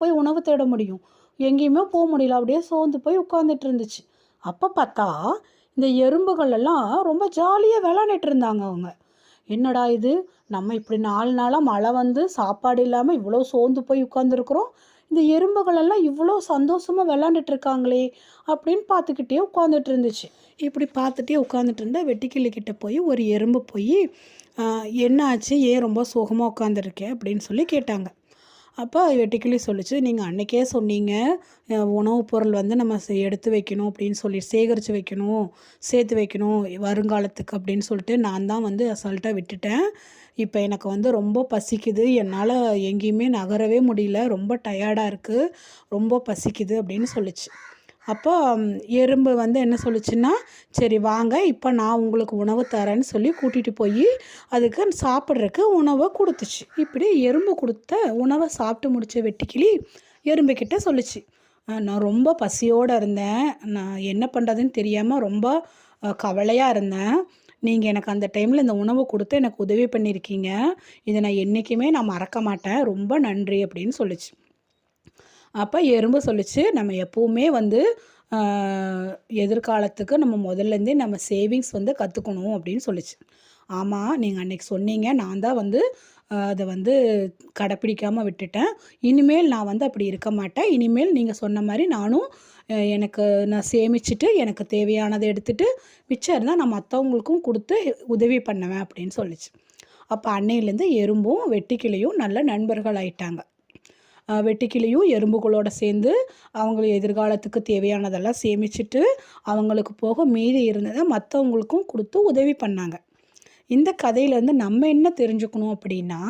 போய் உணவு தேட முடியும்? எங்கேயுமே போக முடியல. அப்படியே சோர்ந்து போய் உட்காந்துட்டு இருந்துச்சு. அப்போ பார்த்தா இந்த எறும்புகள் எல்லாம் ரொம்ப ஜாலியாக விளாண்டுட்டு இருந்தாங்க அவங்க. என்னடா இது, நம்ம இப்படி 4 நாளாக மழை வந்து சாப்பாடு இல்லாமல் இவ்வளோ சோர்ந்து போய் உட்காந்துருக்குறோம், இந்த எறும்புகள் எல்லாம் இவ்வளோ சந்தோஷமாக விளாண்டுட்டு இருக்காங்களே அப்படின்னு பார்த்துக்கிட்டே உட்காந்துட்டு இருந்துச்சு. இப்படி பார்த்துட்டே உட்காந்துட்டு இருந்த வெட்டுக்கிளி கிட்ட போய் ஒரு எறும்பு போய், என்ன ஆச்சு, ஏன் ரொம்ப சோகமாக உட்காந்துருக்கேன் அப்படின்னு சொல்லி கேட்டாங்க. அப்போ வெட்டுக்கிளி சொல்லிச்சு, நீங்கள் அன்றைக்கே சொன்னீங்க உணவுப் பொருள் வந்து நம்ம எடுத்து வைக்கணும் அப்படின்னு சொல்லி சேகரித்து வைக்கணும், சேர்த்து வைக்கணும் வருங்காலத்துக்கு அப்படின்னு சொல்லிட்டு நான் தான் வந்து அசால்ட்டாக விட்டுட்டேன். இப்போ எனக்கு வந்து ரொம்ப பசிக்குது, என்னால் எங்கேயுமே நகரவே முடியல, ரொம்ப டயர்டாக இருக்குது, ரொம்ப பசிக்குது அப்படின்னு சொல்லிச்சு. அப்போ எறும்பு வந்து என்ன சொல்லுச்சுன்னா, சரி வாங்க இப்போ நான் உங்களுக்கு உணவு தரேன்னு சொல்லி கூட்டிகிட்டு போய் அதுக்கு சாப்பிட்றதுக்கு உணவை கொடுத்துச்சு. இப்படி எறும்பு கொடுத்த உணவை சாப்பிட்டு முடித்த வெட்டுக்கிளி எறும்புக்கிட்ட சொல்லுச்சு, நான் ரொம்ப பசியோடு இருந்தேன், நான் என்ன பண்ணுறதுன்னு தெரியாமல் ரொம்ப கவலையாக இருந்தேன், நீங்கள் எனக்கு அந்த டைமில் இந்த உணவு கொடுத்து எனக்கு உதவி பண்ணியிருக்கீங்க, இதை நான் என்றைக்குமே நான் மறக்க மாட்டேன், ரொம்ப நன்றி அப்படின்னு சொல்லிச்சு. அப்போ எறும்பு சொல்லிச்சு, நம்ம எப்போவுமே வந்து எதிர்காலத்துக்கு நம்ம முதல்லேருந்தே நம்ம சேவிங்ஸ் வந்து கற்றுக்கணும் அப்படின்னு சொல்லிச்சு. ஆமாம், நீங்கள் அன்றைக்கி சொன்னீங்க, நான் தான் வந்து அதை வந்து கடைப்பிடிக்காமல் விட்டுட்டேன், இனிமேல் நான் வந்து அப்படி இருக்க மாட்டேன், இனிமேல் நீங்கள் சொன்ன மாதிரி நானும் எனக்கு நான் சேமிச்சுட்டு எனக்கு தேவையானதை எடுத்துகிட்டு மிச்சம் இருந்தால் நான் மற்றவங்களுக்கும் கொடுத்து உதவி பண்ணுவேன் அப்படின்னு சொல்லிச்சு. அப்போ அன்னையிலேருந்து எறும்பும் வெட்டுக்கிளியும் நல்ல நண்பர்கள் ஆயிட்டாங்க. வெட்டுக்கிளியும் எறும்புகளோடு சேர்ந்து அவங்க எதிர்காலத்துக்கு தேவையானதெல்லாம் சேமிச்சுட்டு அவங்களுக்கு போக மீதி இருந்ததை மற்றவங்களுக்கும் கொடுத்து உதவி பண்ணாங்க. இந்த கதையிலேருந்து நம்ம என்ன தெரிஞ்சுக்கணும் அப்படின்னா,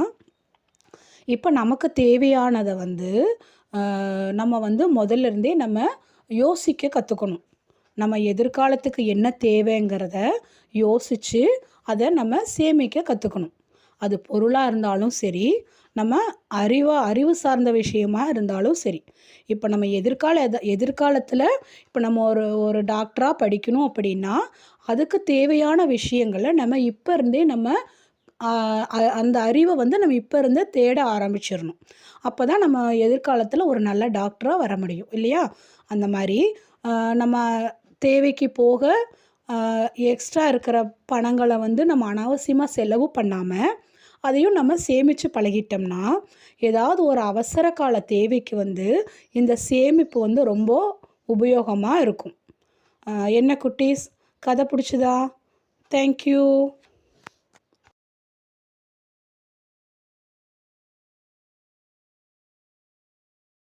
இப்போ நமக்கு தேவையானதை வந்து நம்ம வந்து முதல்ல இருந்தே நம்ம யோசிக்க கற்றுக்கணும். நம்ம எதிர்காலத்துக்கு என்ன தேவைங்கிறத யோசித்து அதை நம்ம சேமிக்க கற்றுக்கணும். அது பொருளாக இருந்தாலும் சரி, நம்ம அறிவு சார்ந்த விஷயமா இருந்தாலும் சரி. இப்போ நம்ம எதிர்காலத்தில் இப்போ நம்ம ஒரு டாக்டராக படிக்கணும் அப்படின்னா அதுக்கு தேவையான விஷயங்களை நம்ம இப்போ இருந்தே நம்ம அந்த அறிவை வந்து நம்ம இப்போ இருந்தே தேட ஆரம்பிச்சிடணும். அப்போ தான் நம்ம எதிர்காலத்தில் ஒரு நல்ல டாக்டராக வர முடியும் இல்லையா? அந்த மாதிரி நம்ம தேவைக்கு போக எக்ஸ்ட்ரா இருக்கிற பணங்களை வந்து நம்ம அனாவசியமாக செலவு பண்ணாமல் அதையும் நம்ம சேமித்து பழகிட்டோம்னா ஏதாவது ஒரு அவசர கால தேவைக்கு வந்து இந்த சேமிப்பு வந்து ரொம்ப உபயோகமாக இருக்கும். என்ன குட்டீஸ், கதை பிடிச்சதா? தேங்க்யூ.